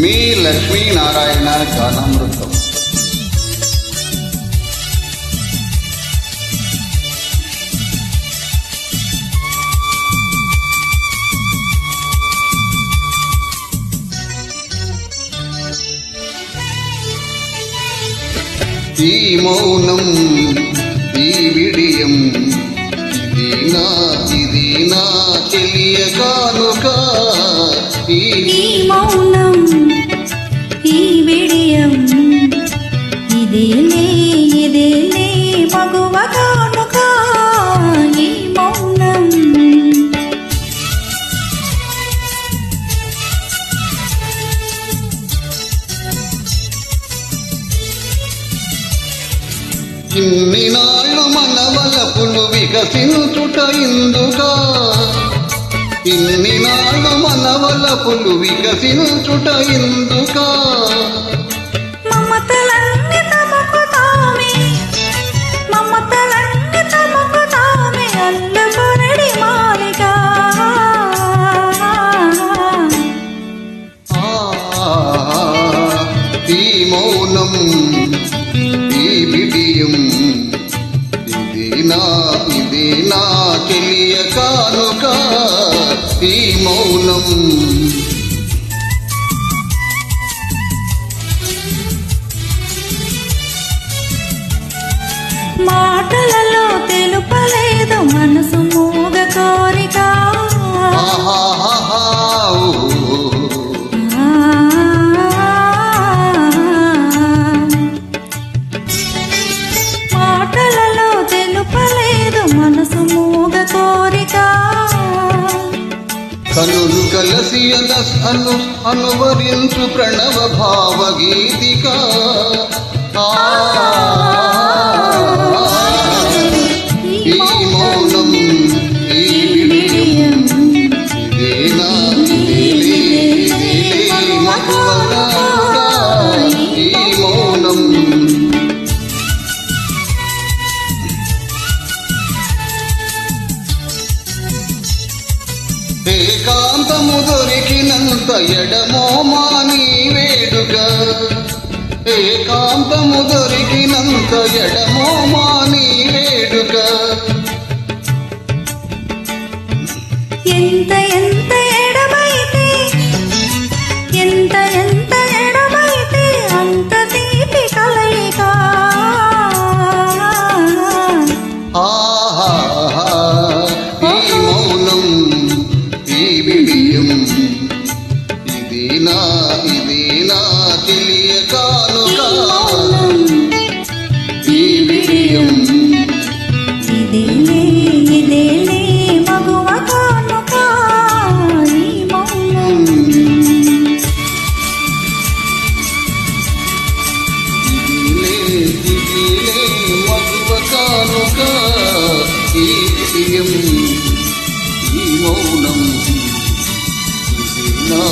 మీ లక్ష్మీనారాయణ గానామృతం. ఈ మౌనం ఈ విడియం ఇది నా చెలియ కానుక. ఈ మౌనం ఈ విడియం ఇదేలే మగువ కానుక. ఈ మౌనం ఇన్ని నాళ్ళు మన వలపులు వికసించుట ఇందుగా. ఇన్ని నాళ్ళు మన వలపులు వికసించుట ఇందుగా. మమతలన్నీ తమకు తామే అల్లుకొనడి మాలిక. ఈ మౌనం ఈ విడియం ఇది నా చెలియ కానుక. ఈ మౌనం మాటలలో తెలుపలేదు మనసు మూగ కోరిక. మాటలలో తెలుపలేదు మనసు మూగ కోరిక. కనులు కలసి అనువరించు ప్రణవ భావగీతిక. ఈ మౌనం ఈ విడియం ఇదేనా మగువగా. ఈ మౌనం ఏకాంతము దొరికినంత ఎడమో మాని వేడుక. ఏకాంతము దొరికినంత ఎడమో మాని వేడుక. ఎంత ఎడమైతే అంత తీపి కలయిక. ఈ మౌనం ఈ విడియం ఇది నా చెలియ కానుక. ఈ విడియం ఇదేలే మగువ కానుక. ఈ మౌనం ఇదిలే మగువ కానుక. ఈ విడియం ఈ మౌనం ఇది నా